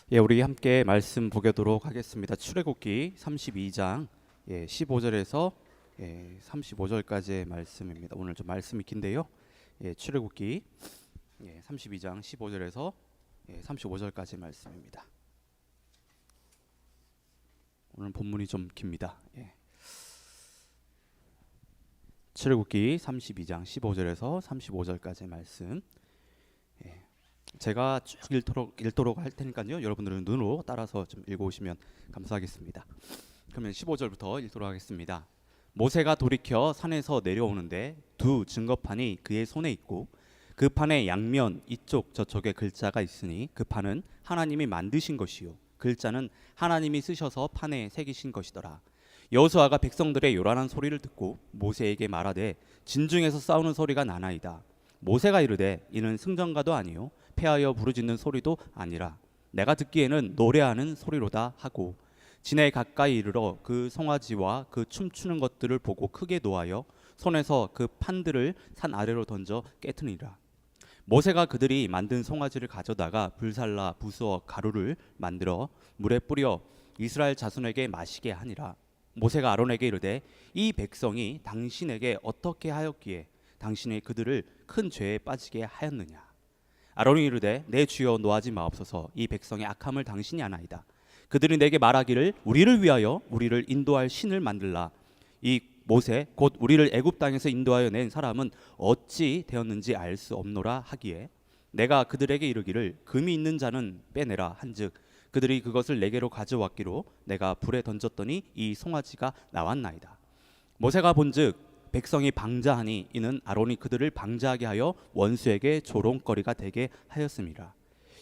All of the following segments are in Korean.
우리 함께 말씀 보도록 하겠습니다. 출애굽기 32장 15절에서 35절까지의 말씀입니다. 오늘 좀 말씀이 긴데요. 출애굽기 32장 15절에서 35절까지 말씀입니다. 오늘 본문이 좀 깁니다. 출애굽기 32장 15절에서 35절까지의 말씀. 제가 쭉 읽도록 할 테니까요. 여러분들은 눈으로 따라서 좀 읽어오시면 감사하겠습니다. 그러면 15절부터 읽도록 하겠습니다. 모세가 돌이켜 산에서 내려오는데 두 증거판이 그의 손에 있고 그 판의 양면 이쪽 저쪽에 글자가 있으니 그 판은 하나님이 만드신 것이요 글자는 하나님이 쓰셔서 판에 새기신 것이더라. 여호수아가 백성들의 요란한 소리를 듣고 모세에게 말하되 진중에서 싸우는 소리가 나나이다. 모세가 이르되 이는 승전가도 아니요 패하여 부르짖는 소리도 아니라 내가 듣기에는 노래하는 소리로다 하고 진에 가까이 이르러 그 송아지와 그 춤추는 것들을 보고 크게 노하여 손에서 그 판들을 산 아래로 던져 깨트니라. 모세가 그들이 만든 송아지를 가져다가 불살라 부수어 가루를 만들어 물에 뿌려 이스라엘 자손에게 마시게 하니라. 모세가 아론에게 이르되 이 백성이 당신에게 어떻게 하였기에 당신이 그들을 큰 죄에 빠지게 하였느냐. 아론이 이르되 내 주여 노하지 마옵소서. 이 백성의 악함을 당신이 아나이다. 그들이 내게 말하기를 우리를 위하여 우리를 인도할 신을 만들라. 이 모세 곧 우리를 애굽 땅에서 인도하여 낸 사람은 어찌 되었는지 알 수 없노라 하기에 내가 그들에게 이르기를 금이 있는 자는 빼내라 한즉 그들이 그것을 내게로 가져왔기로 내가 불에 던졌더니 이 송아지가 나왔나이다. 모세가 본즉 백성이 방자하니 이는 아론이 그들을 방자하게 하여 원수에게 조롱거리가 되게 하였음이라.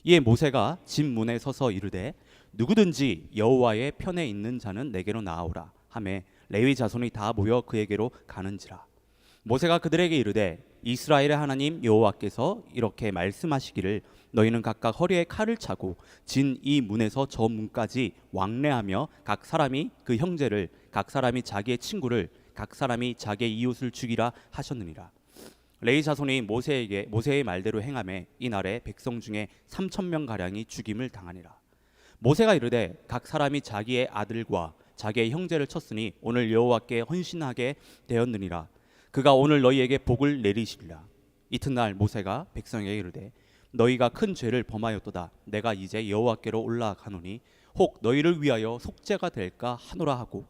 이에 모세가 집 문에 서서 이르되 누구든지 여호와의 편에 있는 자는 내게로 나아오라 하매 레위 자손이 다 모여 그에게로 가는지라. 모세가 그들에게 이르되 이스라엘의 하나님 여호와께서 이렇게 말씀하시기를 너희는 각각 허리에 칼을 차고 진 이 문에서 저 문까지 왕래하며 각 사람이 그 형제를 각 사람이 자기의 친구를 각 사람이 자기의 이웃을 죽이라 하셨느니라. 레위 자손이 모세의 말대로 행하매 이날에 백성 중에 3,000명 가량이 죽임을 당하니라. 모세가 이르되 각 사람이 자기의 아들과 자기의 형제를 쳤으니 오늘 여호와께 헌신하게 되었느니라. 그가 오늘 너희에게 복을 내리시리라. 이튿날 모세가 백성에게 이르되 너희가 큰 죄를 범하였도다. 내가 이제 여호와께로 올라가노니 혹 너희를 위하여 속죄가 될까 하노라 하고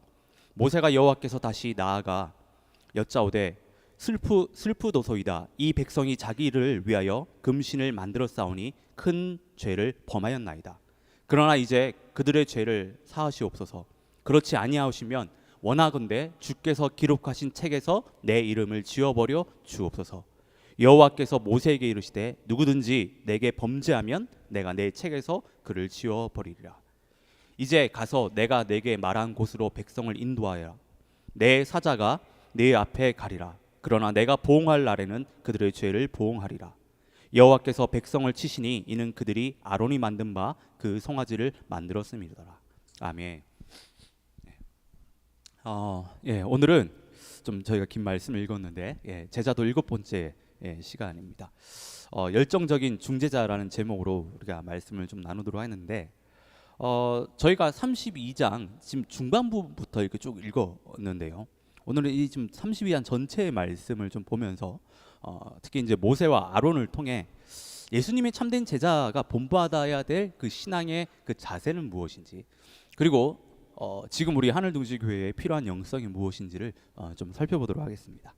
모세가 여호와께서 다시 나아가 여짜오되 슬프도소이다. 이 백성이 자기를 위하여 금신을 만들어 싸우니 큰 죄를 범하였나이다. 그러나 이제 그들의 죄를 사하시옵소서. 그렇지 아니하시면 원하건대 주께서 기록하신 책에서 내 이름을 지워버려 주옵소서. 여호와께서 모세에게 이르시되 누구든지 내게 범죄하면 내가 내 책에서 그를 지워버리리라. 이제 가서 내가 내게 말한 곳으로 백성을 인도하여라. 내 사자가 네 앞에 가리라. 그러나 내가 보응할 날에는 그들의 죄를 보응하리라. 여호와께서 백성을 치시니 이는 그들이 아론이 만든 바 그 송아지를 만들었음이더라. 아멘. 오늘은 좀 저희가 긴 말씀을 읽었는데 제자도 7번째 시간입니다. 열정적인 중재자라는 제목으로 우리가 말씀을 좀 나누도록 했는데 저희가 32장 지금 중반부부터 이렇게 쭉 읽었는데요. 오늘은 이 지금 32장 전체의 말씀을 좀 보면서 특히 이제 모세와 아론을 통해 예수님의 참된 제자가 본받아야 될 그 신앙의 그 자세는 무엇인지, 그리고 지금 우리 하늘둥지교회에 필요한 영성이 무엇인지를 좀 살펴보도록 하겠습니다.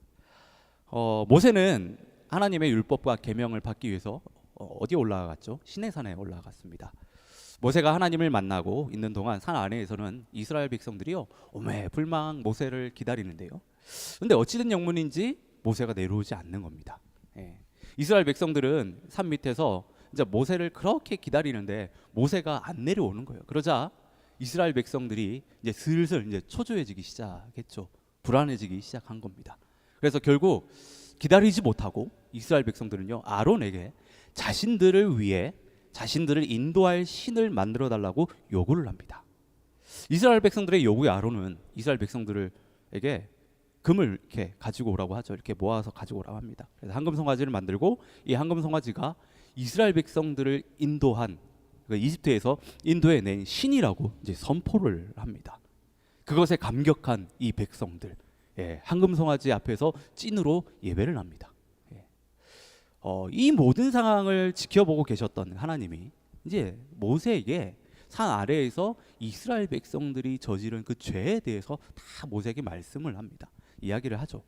모세는 하나님의 율법과 계명을 받기 위해서 어디에 올라갔죠? 시내산에 올라갔습니다. 모세가 하나님을 만나고 있는 동안 산 아래에서는 이스라엘 백성들이요 오매불망 모세를 기다리는데요. 근데 어찌된 영문인지 모세가 내려오지 않는 겁니다. 이스라엘 백성들은 산 밑에서 이제 모세를 그렇게 기다리는데 모세가 안 내려오는 거예요. 그러자 이스라엘 백성들이 이제 슬슬 이제 초조해지기 시작했죠. 불안해지기 시작한 겁니다. 그래서 결국 기다리지 못하고 이스라엘 백성들은요 아론에게 자신들을 위해 자신들을 인도할 신을 만들어 달라고 요구를 합니다. 이스라엘 백성들의 요구에 아론은 이스라엘 백성들에게 금을 이렇게 가지고 오라고 하죠. 이렇게 모아서 가지고 오라고 합니다. 그래서 황금 송아지를 만들고 이 황금 송아지가 이스라엘 백성들을 인도한 그러니까 이집트에서 인도에 낸 신이라고 이제 선포를 합니다. 그것에 감격한 이 백성들, 황금송아지 앞에서 찐으로 예배를 합니다. 이 모든 상황을 지켜보고 계셨던 하나님이 이제 모세에게 산 아래에서 이스라엘 백성들이 저지른 그 죄에 대해서 다 모세에게 말씀을 합니다. 이야기를 하죠.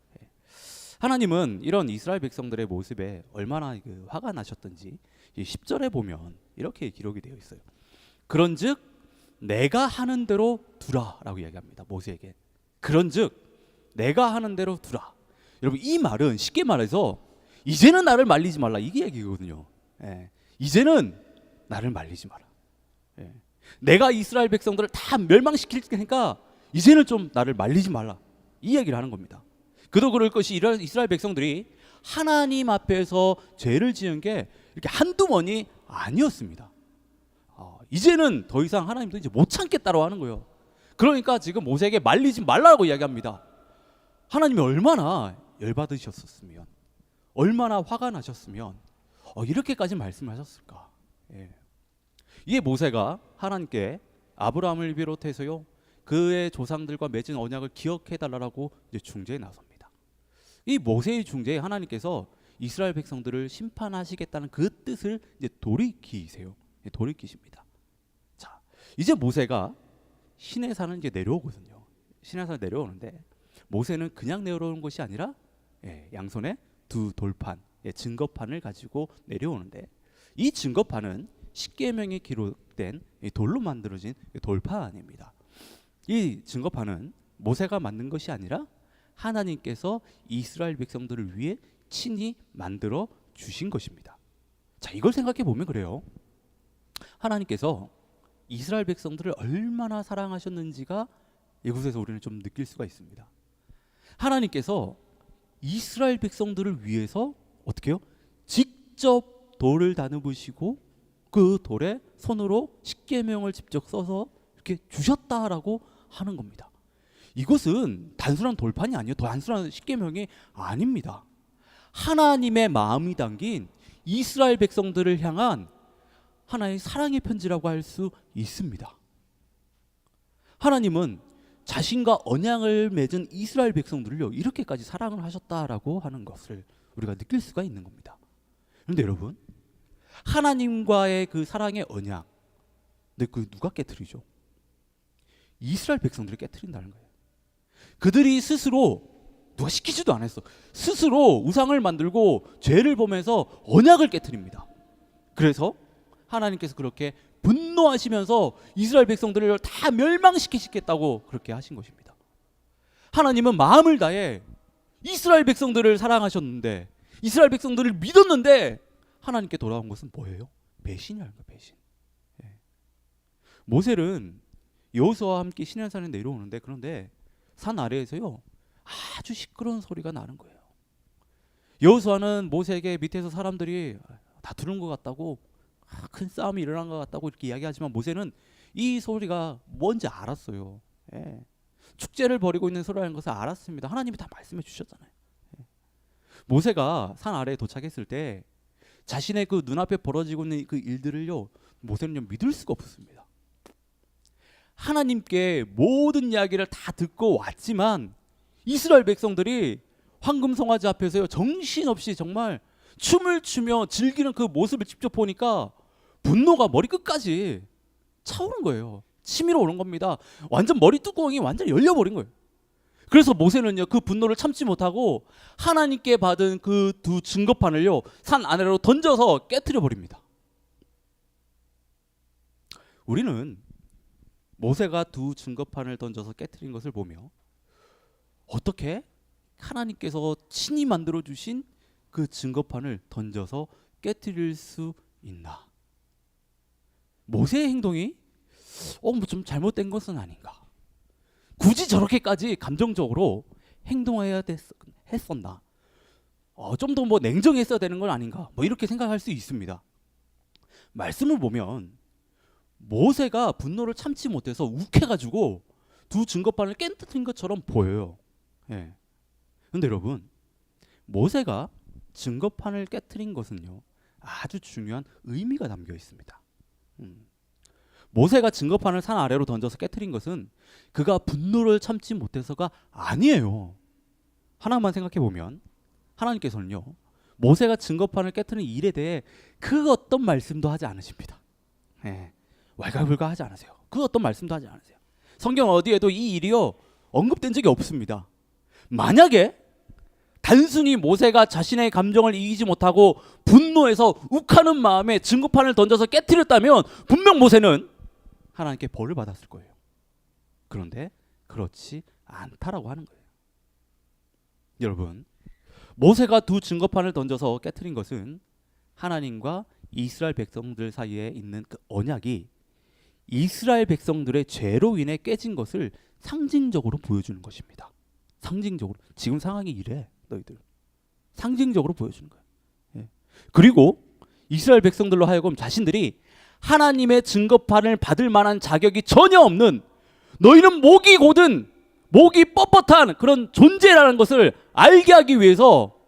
하나님은 이런 이스라엘 백성들의 모습에 얼마나 그 화가 나셨던지 10절에 보면 이렇게 기록이 되어 있어요. 그런즉 내가 하는 대로 두라라고 이야기합니다. 모세에게. 그런즉 내가 하는 대로 두라. 여러분, 이 말은 쉽게 말해서 이제는 나를 말리지 말라, 이게 얘기거든요. 이제는 나를 말리지 마라. 내가 이스라엘 백성들을 다 멸망시킬 테니까 이제는 좀 나를 말리지 말라, 이 얘기를 하는 겁니다. 그도 그럴 것이 이스라엘 백성들이 하나님 앞에서 죄를 지은 게 이렇게 한두 번이 아니었습니다. 이제는 더 이상 하나님도 이제 못 참겠다고 하는 거예요. 그러니까 지금 모세에게 말리지 말라고 이야기합니다. 하나님이 얼마나 열받으셨었으면, 얼마나 화가 나셨으면 이렇게까지 말씀하셨을까. 이에 모세가 하나님께 아브라함을 비롯해서요, 그의 조상들과 맺은 언약을 기억해달라고 이제 중재에 나섭니다. 이 모세의 중재에 하나님께서 이스라엘 백성들을 심판하시겠다는 그 뜻을 이제 돌이키세요. 돌이키십니다. 자, 이제 모세가 시내산을 이제 내려오거든요. 시내산을 내려오는데 모세는 그냥 내려오는 것이 아니라 양손에 두 돌판, 증거판을 가지고 내려오는데, 이 증거판은 십계명이 기록된 돌로 만들어진 돌판입니다. 이 증거판은 모세가 만든 것이 아니라 하나님께서 이스라엘 백성들을 위해 친히 만들어 주신 것입니다. 자, 이걸 생각해 보면 그래요. 하나님께서 이스라엘 백성들을 얼마나 사랑하셨는지가 이곳에서 우리는 좀 느낄 수가 있습니다. 하나님께서 이스라엘 백성들을 위해서 어떻게 해요? 직접 돌을 다듬으시고 그 돌에 손으로 십계명을 직접 써서 이렇게 주셨다라고 하는 겁니다. 이것은 단순한 돌판이 아니에요. 단순한 십계명이 아닙니다. 하나님의 마음이 담긴 이스라엘 백성들을 향한 하나의 사랑의 편지라고 할 수 있습니다. 하나님은 자신과 언약을 맺은 이스라엘 백성들을요, 이렇게까지 사랑을 하셨다라고 하는 것을 우리가 느낄 수가 있는 겁니다. 그런데 여러분, 하나님과의 그 사랑의 언약, 그 누가 깨트리죠? 이스라엘 백성들이 깨트린다는 거예요. 그들이 스스로, 누가 시키지도 않았어, 스스로 우상을 만들고 죄를 범해서 언약을 깨트립니다. 그래서 하나님께서 그렇게 분노하시면서 이스라엘 백성들을 다 멸망시키시겠다고 그렇게 하신 것입니다. 하나님은 마음을 다해 이스라엘 백성들을 사랑하셨는데, 이스라엘 백성들을 믿었는데 하나님께 돌아온 것은 뭐예요? 배신이라는 거예요. 배신. 모세는 여호수아와 함께 시내산에 내려오는데, 그런데 산 아래에서요 아주 시끄러운 소리가 나는 거예요. 여호수아는 모세에게 밑에서 사람들이 다투는 것 같다고, 큰 싸움이 일어난 것 같다고 이렇게 이야기하지만 모세는 이 소리가 뭔지 알았어요. 축제를 벌이고 있는 소리라는 것을 알았습니다. 하나님이 다 말씀해 주셨잖아요. 모세가 산 아래에 도착했을 때 자신의 그 눈앞에 벌어지고 있는 그 일들을요, 모세는 믿을 수가 없었습니다. 하나님께 모든 이야기를 다 듣고 왔지만 이스라엘 백성들이 황금송아지 앞에서요 정신없이 정말 춤을 추며 즐기는 그 모습을 직접 보니까 분노가 머리끝까지 차오른 거예요. 치밀어 오른 겁니다. 완전 머리 뚜껑이 완전 열려버린 거예요. 그래서 모세는요 그 분노를 참지 못하고 하나님께 받은 그 두 증거판을요 산 아래로 던져서 깨트려 버립니다. 우리는 모세가 두 증거판을 던져서 깨트린 것을 보며 어떻게 하나님께서 친히 만들어 주신 그 증거판을 던져서 깨트릴 수 있나? 모세의 행동이 뭐 좀 잘못된 것은 아닌가? 굳이 저렇게까지 감정적으로 행동해야 했었나? 좀 더 뭐 냉정했어야 되는 건 아닌가? 뭐 이렇게 생각할 수 있습니다. 말씀을 보면 모세가 분노를 참지 못해서 욱해가지고 두 증거판을 깨뜨린 것처럼 보여요. 그런데 여러분, 모세가 증거판을 깨트린 것은요 아주 중요한 의미가 담겨 있습니다. 모세가 증거판을 산 아래로 던져서 깨트린 것은 그가 분노를 참지 못해서가 아니에요. 하나만 생각해 보면 하나님께서는요, 모세가 증거판을 깨트린 일에 대해 그 어떤 말씀도 하지 않으십니다. 예, 왈가불가하지 않으세요. 그 어떤 말씀도 하지 않으세요. 성경 어디에도 이 일이요 언급된 적이 없습니다. 만약에 단순히 모세가 자신의 감정을 이기지 못하고 분노해서 욱하는 마음에 증거판을 던져서 깨트렸다면 분명 모세는 하나님께 벌을 받았을 거예요. 그런데 그렇지 않다라고 하는 거예요. 여러분, 모세가 두 증거판을 던져서 깨트린 것은 하나님과 이스라엘 백성들 사이에 있는 그 언약이 이스라엘 백성들의 죄로 인해 깨진 것을 상징적으로 보여주는 것입니다. 상징적으로. 지금 상황이 이래, 너희들. 상징적으로 보여주는 거예요. 예. 그리고 이스라엘 백성들로 하여금 자신들이 하나님의 증거판을 받을 만한 자격이 전혀 없는, 너희는 목이 고든 목이 뻣뻣한 그런 존재라는 것을 알게 하기 위해서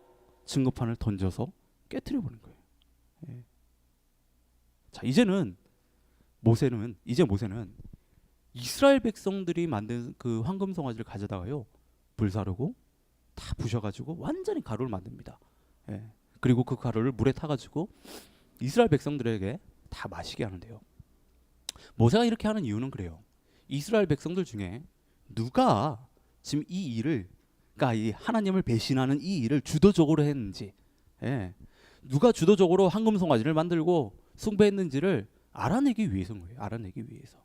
증거판을 던져서 깨트려 버린 거예요. 예. 자, 이제 모세는 이스라엘 백성들이 만든 그 황금 송아지를 가져다가요 불사르고 다 부셔가지고 완전히 가루를 만듭니다. 예. 그리고 그 가루를 물에 타가지고 이스라엘 백성들에게 다 마시게 하는데요. 모세가 이렇게 하는 이유는 그래요. 이스라엘 백성들 중에 누가 지금 이 일을, 그러니까 이 하나님을 배신하는 이 일을 주도적으로 했는지, 예, 누가 주도적으로 황금 송아지를 만들고 숭배했는지를 알아내기 위해서인 거예요. 알아내기 위해서.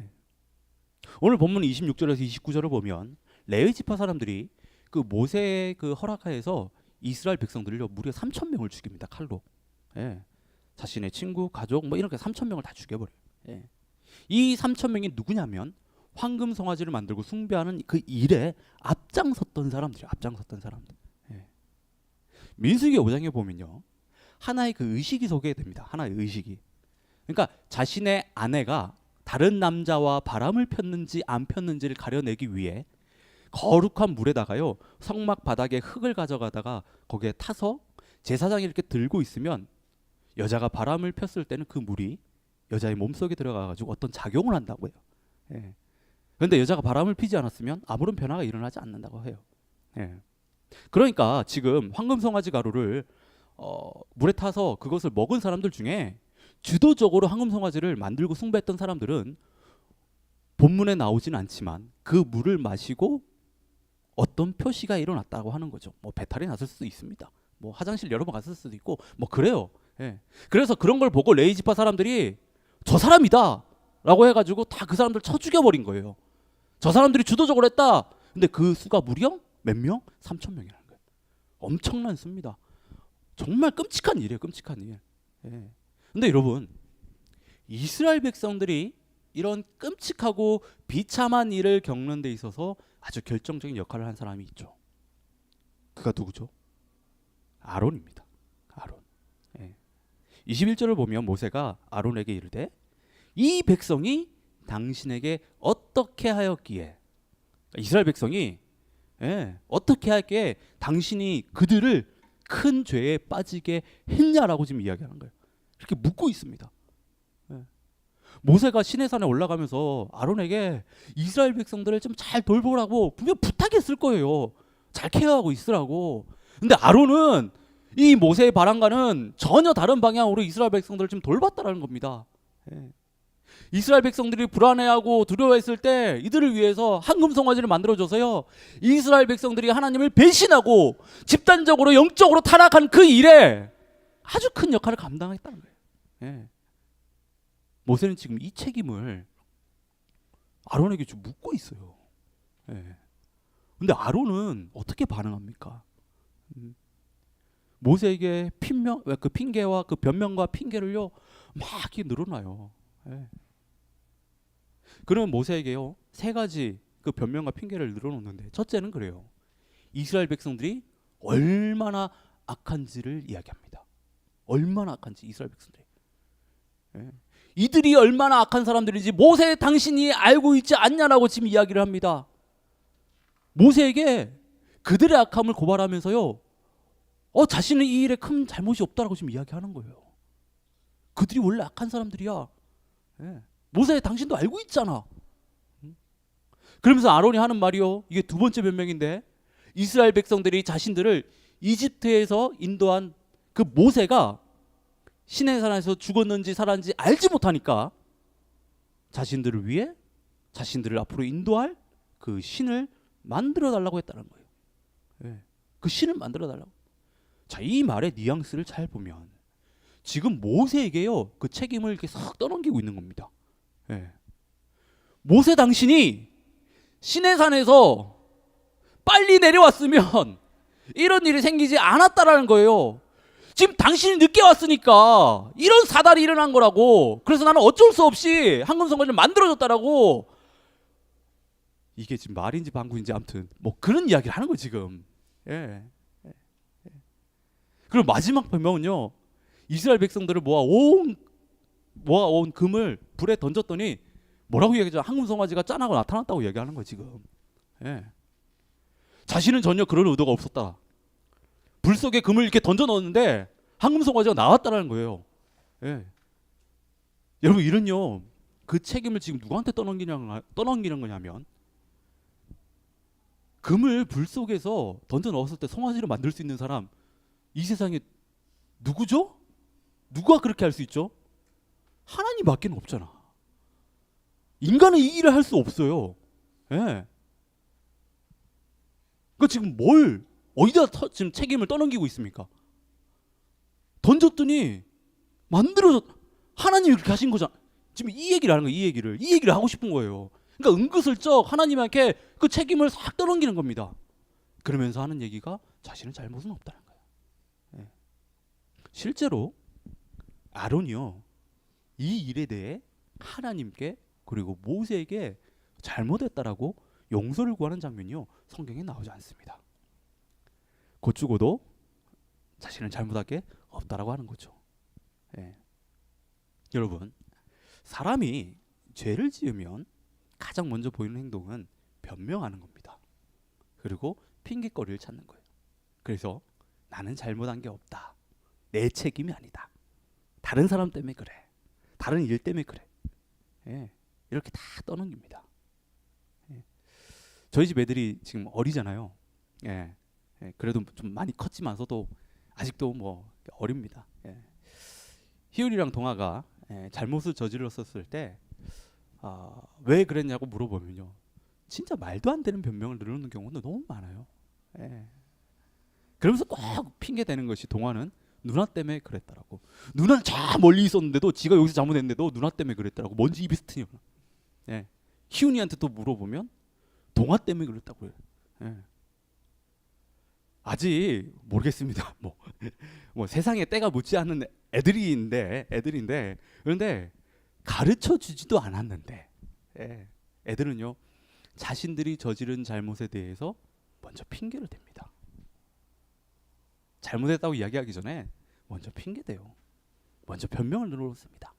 예. 오늘 본문 26절에서 29절을 보면 레위 지파 사람들이 그 모세의 그 허락하에서 이스라엘 백성들을요 무려 3,000명을 죽입니다. 칼로. 예. 자신의 친구, 가족 뭐 이렇게 3,000명을 다 죽여버려요. 예. 이 3,000명이 누구냐면 황금 송아지를 만들고 숭배하는 그 일에 앞장섰던 사람들이에요. 앞장섰던 사람들. 예. 민수기 5장에 보면요 하나의 그 의식이 소개됩니다. 하나의 의식이. 그러니까 자신의 아내가 다른 남자와 바람을 폈는지 안 폈는지를 가려내기 위해 거룩한 물에다가요 성막 바닥에 흙을 가져가다가 거기에 타서 제사장이 이렇게 들고 있으면 여자가 바람을 폈을 때는 그 물이 여자의 몸속에 들어가가지고 어떤 작용을 한다고요. 예. 그런데 여자가 바람을 피지 않았으면 아무런 변화가 일어나지 않는다고 해요. 예. 그러니까 지금 황금 송아지 가루를 물에 타서 그것을 먹은 사람들 중에 주도적으로 황금 송아지를 만들고 숭배했던 사람들은 본문에 나오진 않지만 그 물을 마시고 어떤 표시가 일어났다고 하는 거죠. 뭐 배탈이 났을 수도 있습니다. 뭐 화장실 여러 번 갔을 수도 있고 뭐 그래요. 예. 그래서 그런 걸 보고 레위 지파 사람들이 저 사람이다 라고 해가지고 다 그 사람들 쳐 죽여버린 거예요. 저 사람들이 주도적으로 했다. 근데 그 수가 무려 몇 명? 3,000명이라는 거예요. 엄청난 수입니다. 정말 끔찍한 일이에요. 끔찍한 일. 예. 근데 여러분, 이스라엘 백성들이 이런 끔찍하고 비참한 일을 겪는 데 있어서 아주 결정적인 역할을 한 사람이 있죠. 그가 누구죠? 아론입니다. 아론. 예. 21절을 보면 모세가 아론에게 이르되 이 백성이 당신에게 어떻게 하였기에, 이스라엘 백성이 어떻게 하였기에 당신이 그들을 큰 죄에 빠지게 했냐라고 지금 이야기하는 거예요. 이렇게 묻고 있습니다. 모세가 시내산에 올라가면서 아론에게 이스라엘 백성들을 좀 잘 돌보라고 분명 부탁했을 거예요. 잘 케어하고 있으라고. 근데 아론은 이 모세의 바람과는 전혀 다른 방향으로 이스라엘 백성들을 좀 돌봤다라는 겁니다. 이스라엘 백성들이 불안해하고 두려워했을 때 이들을 위해서 황금 송아지를 만들어줘서요 이스라엘 백성들이 하나님을 배신하고 집단적으로 영적으로 타락한 그 일에 아주 큰 역할을 감당했다는 거예요. 모세는 지금 이 책임을 아론에게 좀 묻고 있어요. 근데 아론은 어떻게 반응합니까? 모세에게 그 핑계와 그 변명과 핑계를요 막 이렇게 늘어나요. 그러면 모세에게요 세 가지 그 변명과 핑계를 늘어놓는데, 첫째는 그래요. 이스라엘 백성들이 얼마나 악한지를 이야기합니다. 얼마나 악한지 이스라엘 백성들이. 이들이 얼마나 악한 사람들인지 모세 당신이 알고 있지 않냐라고 지금 이야기를 합니다. 모세에게 그들의 악함을 고발하면서요 자신은 이 일에 큰 잘못이 없다라고 지금 이야기하는 거예요. 그들이 원래 악한 사람들이야. 예. 모세 당신도 알고 있잖아. 그러면서 아론이 하는 말이요. 이게 두 번째 변명인데 이스라엘 백성들이 자신들을 이집트에서 인도한 그 모세가 시내산에서 죽었는지 살았는지 알지 못하니까 자신들을 위해 자신들을 앞으로 인도할 그 신을 만들어 달라고 했다는 거예요. 예. 그 신을 만들어 달라고. 자, 이 말의 뉘앙스를 잘 보면 지금 모세에게요 그 책임을 이렇게 싹 떠넘기고 있는 겁니다. 예. 모세 당신이 시내산에서 빨리 내려왔으면 이런 일이 생기지 않았다라는 거예요. 지금 당신이 늦게 왔으니까 이런 사달이 일어난 거라고. 그래서 나는 어쩔 수 없이 황금성전을 만들어줬다라고. 이게 지금 말인지 방구인지 아무튼 뭐 그런 이야기를 하는 거예요 지금. 예. 그리고 마지막 변명은요. 이스라엘 백성들을 모아온 금을 불에 던졌더니 뭐라고 얘기하죠? 황금송아지가 짠하고 나타났다고 얘기하는 거예요 지금. 예. 자신은 전혀 그런 의도가 없었다. 불 속에 금을 이렇게 던져 넣었는데 황금송아지가 나왔다는 거예요. 예. 여러분 이런요 그 책임을 지금 누구한테 떠넘기는 거냐면 금을 불 속에서 던져 넣었을 때 송아지를 만들 수 있는 사람 이 세상에 누구죠? 누가 그렇게 할 수 있죠? 하나님밖에 없잖아. 인간은 이 일을 할 수 없어요. 예. 그 지금 어디다 지금 책임을 떠넘기고 있습니까? 던졌더니 만들어졌. 하나님이 그렇게 하신 거잖아. 지금 이 얘기를 하는 거예요. 이 얘기를 하고 싶은 거예요. 그러니까 은근슬쩍 하나님께 그 책임을 싹 떠넘기는 겁니다. 그러면서 하는 얘기가 자신은 잘못은 없다는 거예요. 예. 실제로 아론이요 이 일에 대해 하나님께 그리고 모세에게 잘못했다라고 용서를 구하는 장면이요 성경에 나오지 않습니다. 곧 죽어도 자신은 잘못할 게 없다라고 하는 거죠. 예. 여러분 사람이 죄를 지으면 가장 먼저 보이는 행동은 변명하는 겁니다. 그리고 핑계거리를 찾는 거예요. 그래서 나는 잘못한 게 없다. 내 책임이 아니다. 다른 사람 때문에 그래. 다른 일 때문에 그래. 예. 이렇게 다 떠넘깁니다. 예. 저희 집 애들이 지금 어리잖아요. 예. 예. 그래도 좀 많이 컸지만서도 아직도 뭐 어립니다. 예. 희율이랑 동아가 잘못을 저질렀었을 때 왜 그랬냐고 물어보면요 진짜 말도 안 되는 변명을 늘어놓는 경우는 너무 많아요. 예. 그러면서 꼭 핑계 대는 것이 동아는 누나 때문에 그랬다라고. 누나는 저 멀리 있었는데도 지가 여기서 잘못했는데도 누나 때문에 그랬다라고. 뭔지 입이 스트냐. 예. 희훈이한테 또 물어보면 동아 때문에 그랬다고 해요. 예. 아직 모르겠습니다. 뭐 세상에 때가 묻지 않는 애들인데 그런데 가르쳐 주지도 않았는데 애들은요 자신들이 저지른 잘못에 대해서 먼저 핑계를 댑니다. 잘못했다고 이야기하기 전에 먼저 핑계대요. 먼저 변명을 늘어놓습니다.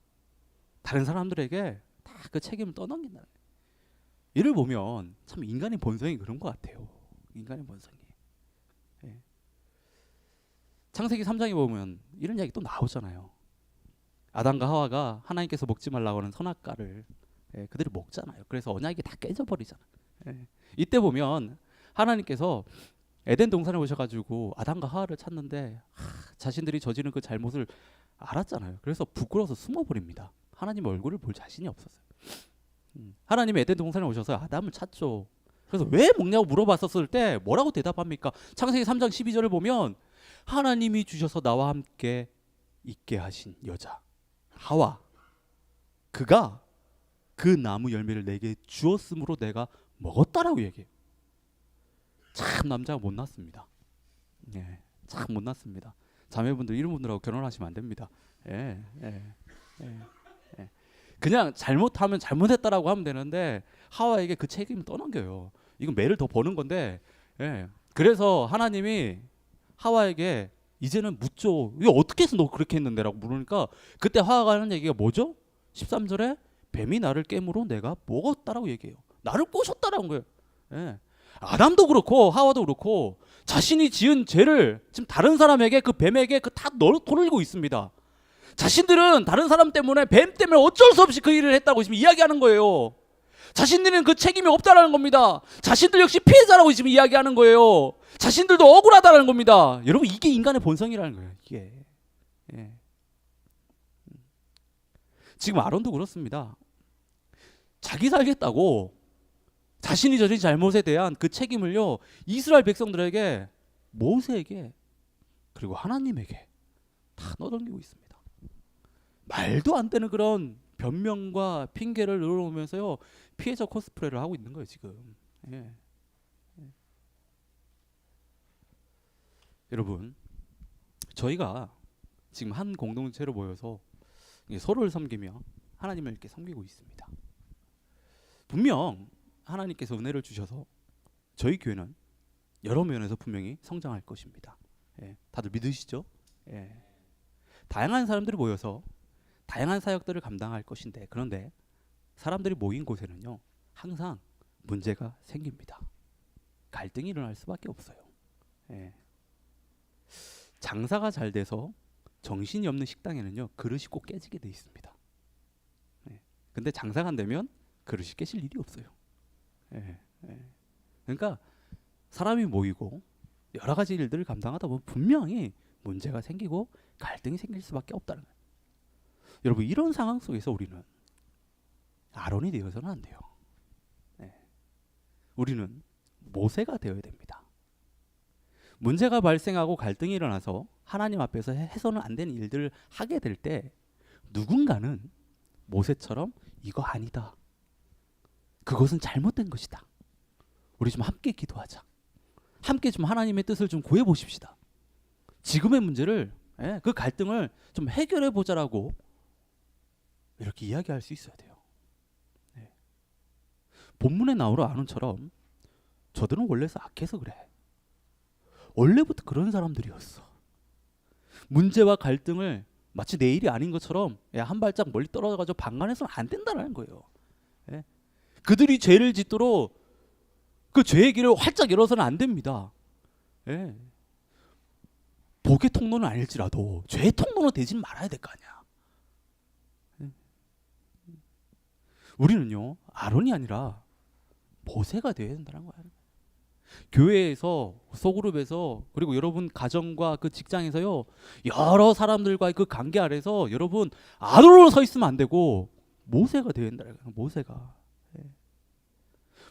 다른 사람들에게 다 그 책임을 떠넘긴다. 이를 보면 참 인간의 본성이 그런 것 같아요. 인간의 본성이. 창세기 3장에 보면 이런 이야기 또 나오잖아요. 아담과 하와가 하나님께서 먹지 말라고 하는 선악과를 그들이 먹잖아요. 그래서 언약이 다 깨져버리잖아요. 이때 보면 하나님께서 에덴 동산에 오셔가지고 아담과 하와를 찾는데 자신들이 저지른 그 잘못을 알았잖아요. 그래서 부끄러워서 숨어버립니다. 하나님 얼굴을 볼 자신이 없었어요. 하나님이 에덴 동산에 오셔서 아담을 찾죠. 그래서 왜 먹냐고 물어봤었을 때 뭐라고 대답합니까? 창세기 3장 12절을 보면 하나님이 주셔서 나와 함께 있게 하신 여자 하와 그가 그 나무 열매를 내게 주었으므로 내가 먹었다라고 얘기해요. 참 남자가 못났습니다. 예, 참 못났습니다. 자매분들 이런 분들하고 결혼하시면 안 됩니다. 그냥 잘못하면 잘못했다라고 하면 되는데 하와에게 그 책임을 떠넘겨요. 이건 매를 더 버는 건데 그래서 하나님이 하와에게 이제는 묻죠. 이거 어떻게 해서 너 그렇게 했는데 라고 물으니까 그때 하와가 하는 얘기가 뭐죠? 13절에 뱀이 나를 깨물어 내가 먹었다라고 얘기해요. 나를 꼬셨다라는 거예요. 아담도 그렇고 하와도 그렇고 자신이 지은 죄를 지금 다른 사람에게 그 뱀에게 다 돌리고 있습니다. 자신들은 다른 사람 때문에, 뱀 때문에 어쩔 수 없이 그 일을 했다고 지금 이야기하는 거예요. 자신들은 그 책임이 없다라는 겁니다. 자신들 역시 피해자라고 지금 이야기하는 거예요. 자신들도 억울하다는 겁니다. 여러분, 이게 인간의 본성이라는 거예요. 이게. 예. 지금 아론도 그렇습니다. 자기 살겠다고 자신이 저진 잘못에 대한 그 책임을요, 이스라엘 백성들에게, 모세에게, 그리고 하나님에게 다 넣어넘기고 있습니다. 말도 안 되는 그런 변명과 핑계를 늘어놓으면서요, 피해자 코스프레를 하고 있는 거예요 지금. 예. 여러분, 저희가 지금 한 공동체로 모여서 서로를 섬기며 하나님을 이렇게 섬기고 있습니다. 분명 하나님께서 은혜를 주셔서 저희 교회는 여러 면에서 분명히 성장할 것입니다. 예. 다들 믿으시죠? 예. 다양한 사람들이 모여서 다양한 사역들을 감당할 것인데, 그런데 사람들이 모인 곳에는요, 항상 문제가 생깁니다. 갈등이 일어날 수밖에 없어요. 예. 장사가 잘 돼서 정신이 없는 식당에는요, 그릇이 꼭 깨지게 돼 있습니다. 예. 근데 장사가 안 되면 그릇이 깨질 일이 없어요. 예. 예. 그러니까 사람이 모이고 여러 가지 일들을 감당하다 보면 분명히 문제가 생기고 갈등이 생길 수밖에 없다는 거예요. 여러분, 이런 상황 속에서 우리는 아론이 되어서는 안 돼요. 네. 우리는 모세가 되어야 됩니다. 문제가 발생하고 갈등이 일어나서 하나님 앞에서 해서는 안 되는 일들을 하게 될 때 누군가는 모세처럼 이거 아니다, 그것은 잘못된 것이다, 우리 좀 함께 기도하자, 함께 좀 하나님의 뜻을 좀 구해보십시다, 지금의 문제를, 그 갈등을 좀 해결해 보자라고 이렇게 이야기할 수 있어야 돼요. 네. 본문에 나오는 아론처럼 저들은 원래서 악해서 그래. 원래부터 그런 사람들이었어. 문제와 갈등을 마치 내 일이 아닌 것처럼 한 발짝 멀리 떨어져가지고 방관해서는 안 된다는 거예요. 예? 그들이 죄를 짓도록 그 죄의 길을 활짝 열어서는 안 됩니다. 예. 복의 통로는 아닐지라도 죄의 통로는 되지는 말아야 될 거 아니야. 예. 우리는요, 아론이 아니라 모세가 되어야 된다는 거야. 교회에서, 소그룹에서, 그리고 여러분 가정과 그 직장에서요, 여러 사람들과의 그 관계 아래서 여러분 아론으로 서 있으면 안 되고 모세가 되어야 된다는 거야. 모세가. 예.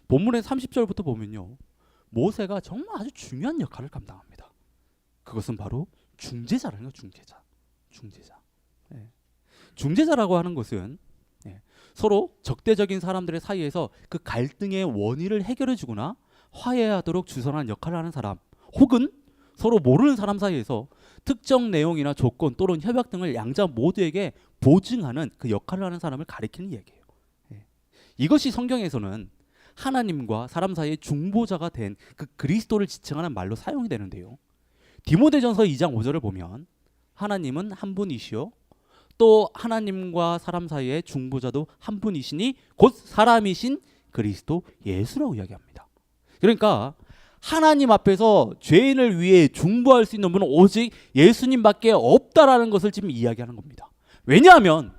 본문의 30절부터 보면요, 모세가 정말 아주 중요한 역할을 감당합니다. 그것은 바로 중재자라는 거예요. 중재자. 예. 중재자라고 하는 것은 서로 적대적인 사람들의 사이에서 그 갈등의 원인을 해결해 주거나 화해하도록 주선하는 역할을 하는 사람, 혹은 서로 모르는 사람 사이에서 특정 내용이나 조건 또는 협약 등을 양자 모두에게 보증하는 그 역할을 하는 사람을 가리키는 얘기예요. 이것이 성경에서는 하나님과 사람 사이의 중보자가 된 그 그리스도를 지칭하는 말로 사용이 되는데요, 디모데전서 2장 5절을 보면 하나님은 한 분이시요 또 하나님과 사람 사이의 중보자도 한 분이시니 곧 사람이신 그리스도 예수라고 이야기합니다. 그러니까 하나님 앞에서 죄인을 위해 중보할 수 있는 분은 오직 예수님밖에 없다라는 것을 지금 이야기하는 겁니다. 왜냐하면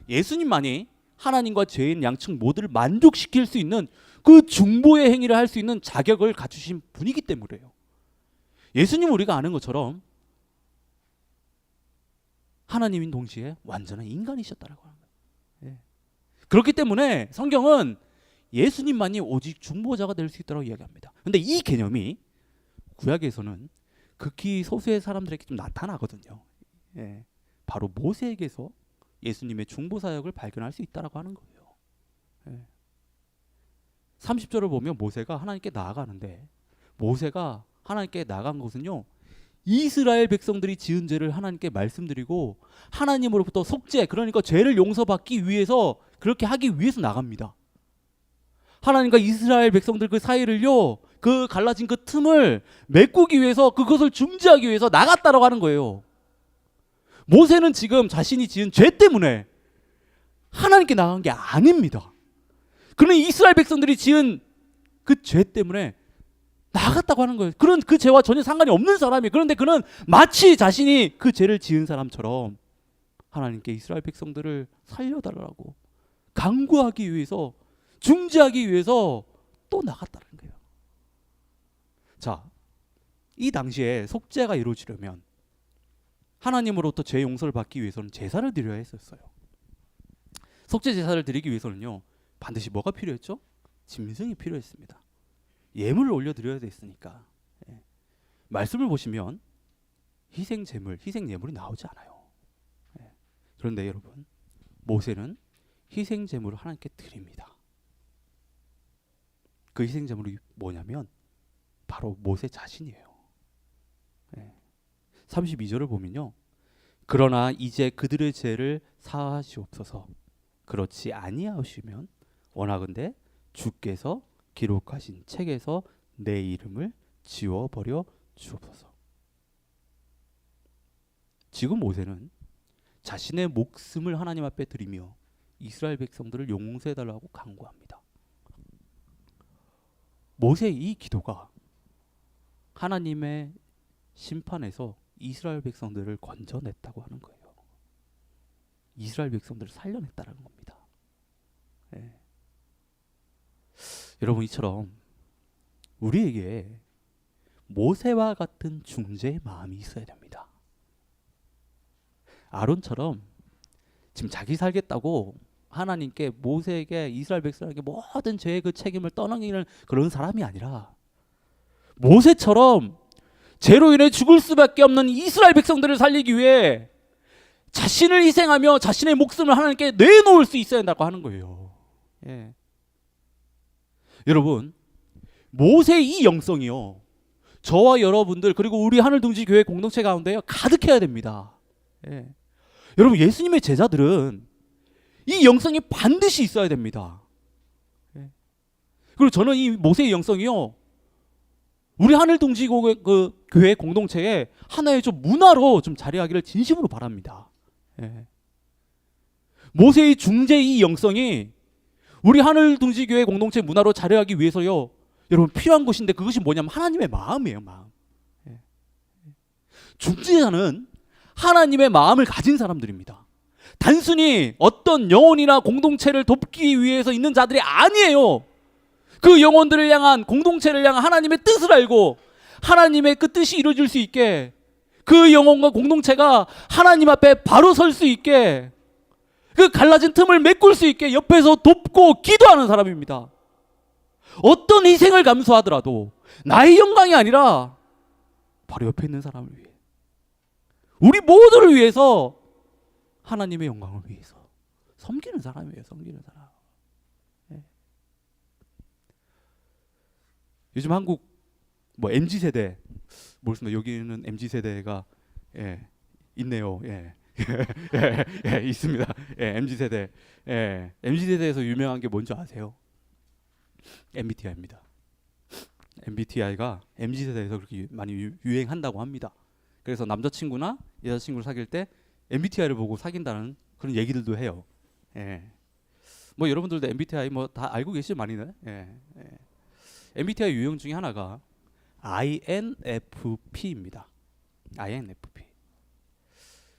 예수님만이 하나님과 죄인 양측 모두를 만족시킬 수 있는 그 중보의 행위를 할 수 있는 자격을 갖추신 분이기 때문이에요. 예수님 우리가 아는 것처럼 하나님인 동시에 완전한 인간이셨다라고 하는 거예요. 예. 그렇기 때문에 성경은 예수님만이 오직 중보자가 될 수 있다고 이야기합니다. 그런데 이 개념이 구약에서는 극히 소수의 사람들에게 좀 나타나거든요. 예. 바로 모세에게서 예수님의 중보 사역을 발견할 수 있다라고 하는 거예요. 예. 30절을 보면 모세가 하나님께 나아가는데, 모세가 하나님께 나아간 것은요, 이스라엘 백성들이 지은 죄를 하나님께 말씀드리고 하나님으로부터 속죄, 그러니까 죄를 용서받기 위해서, 그렇게 하기 위해서 나갑니다. 하나님과 이스라엘 백성들 그 사이를요, 그 갈라진 그 틈을 메꾸기 위해서, 그것을 중지하기 위해서 나갔다라고 하는 거예요. 모세는 지금 자신이 지은 죄 때문에 하나님께 나간 게 아닙니다. 그는 이스라엘 백성들이 지은 그 죄 때문에 나갔다고 하는 거예요. 그런 그 죄와 전혀 상관이 없는 사람이, 그런데 그는 마치 자신이 그 죄를 지은 사람처럼 하나님께 이스라엘 백성들을 살려달라고 강구하기 위해서, 중재하기 위해서 또 나갔다는 거예요. 자, 이 당시에 속죄가 이루어지려면 하나님으로부터 죄 용서를 받기 위해서는 제사를 드려야 했었어요. 속죄 제사를 드리기 위해서는요, 반드시 뭐가 필요했죠? 짐승이 필요했습니다. 예물을 올려드려야 됐으니까. 예. 말씀을 보시면 희생 제물, 희생 예물이 나오지 않아요. 예. 그런데 여러분, 모세는 희생 제물을 하나님께 드립니다. 그 희생 제물이 뭐냐면 바로 모세 자신이에요. 예. 32절을 보면요, 그러나 이제 그들의 죄를 사하시옵소서. 그렇지 아니하시면 원하건대 주께서 기록하신 책에서 내 이름을 지워버려 주옵소서. 지금 모세는 자신의 목숨을 하나님 앞에 드리며 이스라엘 백성들을 용서해달라고 간구합니다. 모세의 이 기도가 하나님의 심판에서 이스라엘 백성들을 건져냈다고 하는 거예요. 이스라엘 백성들을 살려냈다는 겁니다. 예. 여러분, 이처럼 우리에게 모세와 같은 중재의 마음이 있어야 됩니다. 아론처럼 지금 자기 살겠다고 하나님께, 모세에게, 이스라엘 백성에게 모든 죄의 그 책임을 떠넘기는 그런 사람이 아니라, 모세처럼 죄로 인해 죽을 수밖에 없는 이스라엘 백성들을 살리기 위해 자신을 희생하며 자신의 목숨을 하나님께 내놓을 수 있어야 한다고 하는 거예요. 예. 여러분, 모세의 이 영성이요, 저와 여러분들 그리고 우리 하늘둥지교회 공동체 가운데요 가득해야 됩니다. 예. 여러분, 예수님의 제자들은 이 영성이 반드시 있어야 됩니다. 예. 그리고 저는 이 모세의 영성이요, 우리 하늘둥지교회 공동체에 하나의 좀 문화로 좀 자리하기를 진심으로 바랍니다. 예. 모세의 중재 이 영성이 우리 하늘둥지교회 공동체 문화로 자리하기 위해서요, 여러분 필요한 것인데, 그것이 뭐냐면 하나님의 마음이에요. 마음. 예. 중재자는 하나님의 마음을 가진 사람들입니다. 단순히 어떤 영혼이나 공동체를 돕기 위해서 있는 자들이 아니에요. 그 영혼들을 향한, 공동체를 향한 하나님의 뜻을 알고 하나님의 그 뜻이 이루어질 수 있게, 그 영혼과 공동체가 하나님 앞에 바로 설 수 있게, 그 갈라진 틈을 메꿀 수 있게 옆에서 돕고 기도하는 사람입니다. 어떤 희생을 감수하더라도 나의 영광이 아니라 바로 옆에 있는 사람을 위해, 우리 모두를 위해서, 하나님의 영광을 위해서 섬기는 사람이에요. 섬기는 사람. 예. 요즘 한국 뭐 MZ세대, 모르겠습니다. 여기는 MZ세대가 있네요. 있습니다. MZ세대. MZ세대에서 유명한 게 뭔지 아세요? MBTI입니다. MBTI가 MZ세대에서 그렇게 많이 유행한다고 합니다. 그래서 남자친구나 여자친구를 사귈 때 MBTI를 보고 사귄다는 그런 얘기들도 해요. 뭐 여러분들도 MBTI 뭐 다 알고 계시죠, 많이는. MBTI 유형 중에 하나가 INFP입니다. INFP.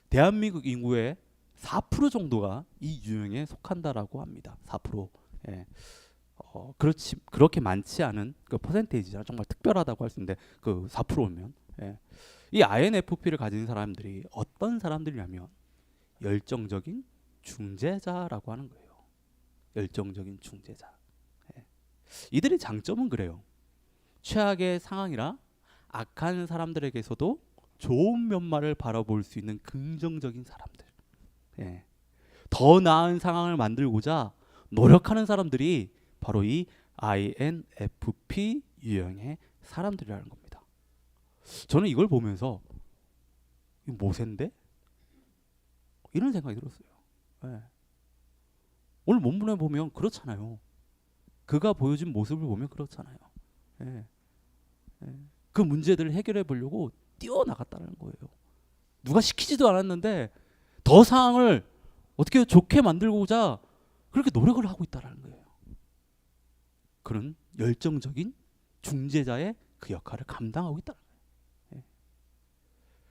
대한민국 인구의 4% 정도가 이 유형에 속한다라고 합니다. 4%. 그렇게 많지 않은 그 퍼센테이지라 정말 특별하다고 할 수 있는데, 그 4%면 이 INFP를 가진 사람들이 어떤 사람들이냐면 열정적인 중재자라고 하는 거예요. 열정적인 중재자. 이들의 장점은 그래요. 최악의 상황이라 악한 사람들에게서도 좋은 면만을 바라볼 수 있는 긍정적인 사람들. 더 나은 상황을 만들고자 노력하는 사람들이 바로 이 INFP 유형의 사람들이라는 겁니다. 저는 이걸 보면서 이거 모세인데? 이런 생각이 들었어요. 오늘 본문에 보면 그렇잖아요. 그가 보여준 모습을 보면 그렇잖아요. 그 문제들을 해결해 보려고 뛰어나갔다는 거예요. 누가 시키지도 않았는데 더 상황을 어떻게 좋게 만들고자 그렇게 노력을 하고 있다는 거예요. 그런 열정적인 중재자의 그 역할을 감당하고 있다는 거예요.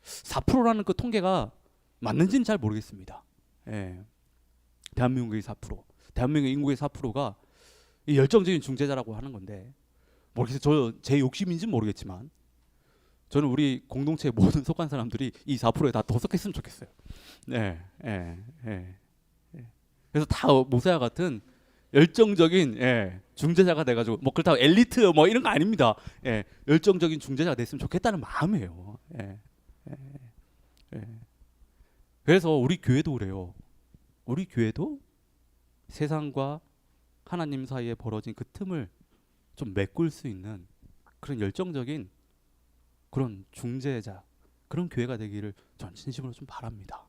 4%라는 그 통계가 맞는지는 잘 모르겠습니다. 예. 대한민국의 4%, 대한민국 인구의 4%가 이 열정적인 중재자라고 하는 건데, 모르겠어요. 저 제 욕심인지는 모르겠지만 저는 우리 공동체의 모든 속한 사람들이 이 4%에 다 도석했으면 좋겠어요. 네, 예, 예, 예. 그래서 다 모세와 같은 열정적인 중재자가 돼가지고 뭐 그렇다고 엘리트 뭐 이런 거 아닙니다. 열정적인 중재자가 됐으면 좋겠다는 마음이에요. 예, 예. 그래서 우리 교회도 그래요. 우리 교회도 세상과 하나님 사이에 벌어진 그 틈을 좀 메꿀 수 있는 그런 열정적인 그런 중재자, 그런 교회가 되기를 전 진심으로 좀 바랍니다.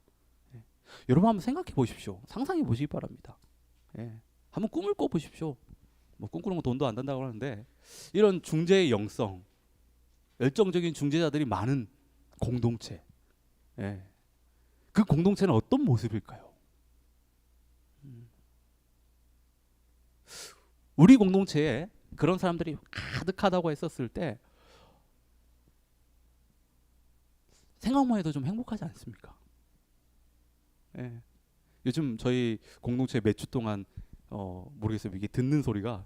여러분 한번 생각해 보십시오. 상상해 보시기 바랍니다. 한번 꿈을 꿔 보십시오. 뭐 꿈꾸는 거 돈도 안 단다고 하는데, 이런 중재의 영성, 열정적인 중재자들이 많은 공동체, 그 공동체는 어떤 모습일까요? 우리 공동체에 그런 사람들이 가득하다고 했었을 때 생각만 해도 좀 행복하지 않습니까? 요즘 저희 공동체 몇 주 동안 모르겠어요. 이게 듣는 소리가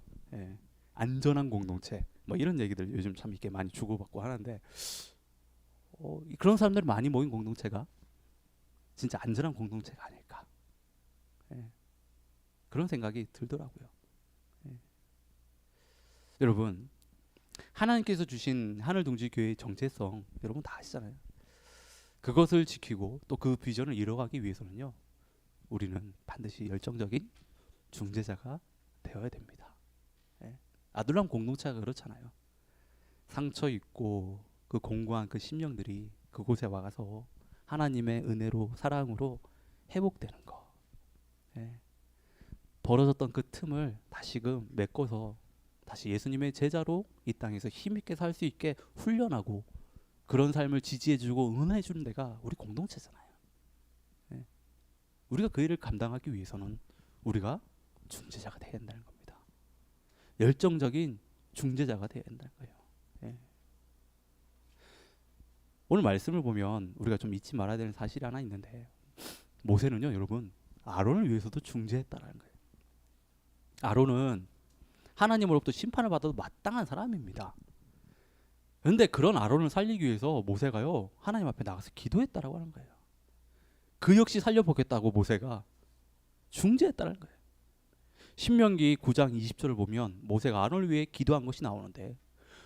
안전한 공동체 뭐 이런 얘기들 요즘 참 이렇게 많이 주고받고 하는데, 그런 사람들이 많이 모인 공동체가 진짜 안전한 공동체가 아닐까, 그런 생각이 들더라고요. 여러분, 하나님께서 주신 하늘둥지교회의 정체성 여러분 다 아시잖아요. 그것을 지키고 또 그 비전을 이뤄가기 위해서는요, 우리는 반드시 열정적인 중재자가 되어야 됩니다. 아둘람 공동체가 그렇잖아요. 상처 있고 그 공고한 그 심령들이 그곳에 와서 하나님의 은혜로, 사랑으로 회복되는 거, 벌어졌던 그 틈을 다시금 메꿔서 다시 예수님의 제자로 이 땅에서 힘있게 살 수 있게 훈련하고, 그런 삶을 지지해주고 응원해주는 데가 우리 공동체잖아요. 우리가 그 일을 감당하기 위해서는 우리가 중재자가 되어야 된다는 겁니다. 열정적인 중재자가 되어야 된다는 거예요. 오늘 말씀을 보면 우리가 좀 잊지 말아야 되는 사실이 하나 있는데, 모세는요 여러분 아론을 위해서도 중재했다라는 거예요. 아론은 하나님으로부터 심판을 받아도 마땅한 사람입니다. 그런데 그런 아론을 살리기 위해서 모세가요 하나님 앞에 나가서 기도했다라고 하는 거예요. 그 역시 살려보겠다고 모세가 중재했다는 거예요. 신명기 9장 20절을 보면 모세가 아론을 위해 기도한 것이 나오는데,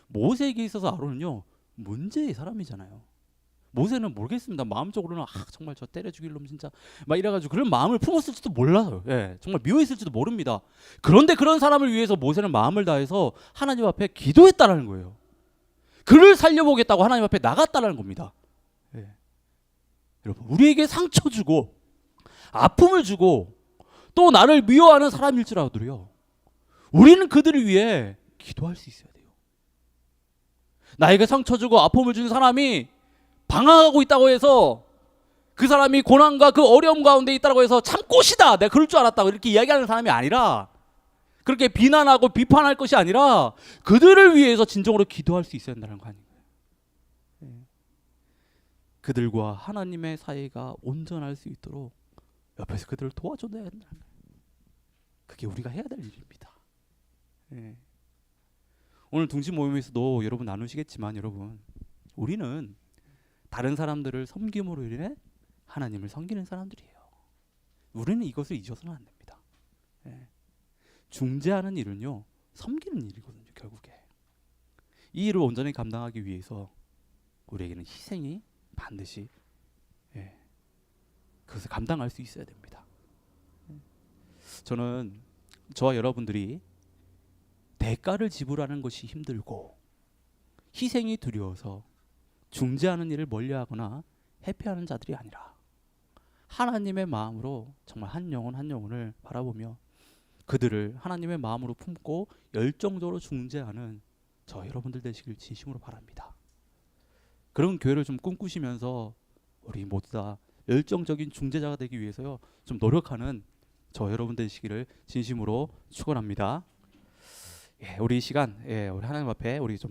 모세에게 있어서 아론은요 문제의 사람이잖아요. 모세는 모르겠습니다. 마음적으로는 정말 저 때려 죽일 놈 진짜 막 이래가지고 그런 마음을 품었을지도 몰라요. 정말 미워했을지도 모릅니다. 그런데 그런 사람을 위해서 모세는 마음을 다해서 하나님 앞에 기도했다라는 거예요. 그를 살려보겠다고 하나님 앞에 나갔다라는 겁니다. 여러분, 우리에게 상처 주고 아픔을 주고 또 나를 미워하는 사람일지라도요, 우리는 그들을 위해 기도할 수 있어야 돼요. 나에게 상처 주고 아픔을 주는 사람이 방황하고 있다고 해서, 그 사람이 고난과 그 어려움 가운데 있다고 해서 참 꽃이다, 내가 그럴 줄 알았다고 이렇게 이야기하는 사람이 아니라, 그렇게 비난하고 비판할 것이 아니라 그들을 위해서 진정으로 기도할 수 있어야 한다는 거 아닌가요? 그들과 하나님의 사이가 온전할 수 있도록 옆에서 그들을 도와줘야 한다는 거예요. 그게 우리가 해야 될 일입니다. 오늘 둥지 모임에서도 여러분 나누시겠지만, 여러분 우리는 다른 사람들을 섬김으로 인해 하나님을 섬기는 사람들이에요. 우리는 이것을 잊어서는 안 됩니다. 중재하는 일은요 섬기는 일이거든요. 결국에 이 일을 온전히 감당하기 위해서 우리에게는 희생이 반드시 그것을 감당할 수 있어야 됩니다. 저는 저와 여러분들이 대가를 지불하는 것이 힘들고 희생이 두려워서 중재하는 일을 멀리하거나 회피하는 자들이 아니라, 하나님의 마음으로 정말 한 영혼 한 영혼을 바라보며 그들을 하나님의 마음으로 품고 열정적으로 중재하는 저 여러분들 되시길 진심으로 바랍니다. 그런 교회를 좀 꿈꾸시면서 우리 모두 다 열정적인 중재자가 되기 위해서요 좀 노력하는 저 여러분 되시기를 진심으로 축원합니다. 우리 이 시간 우리 하나님 앞에 우리 좀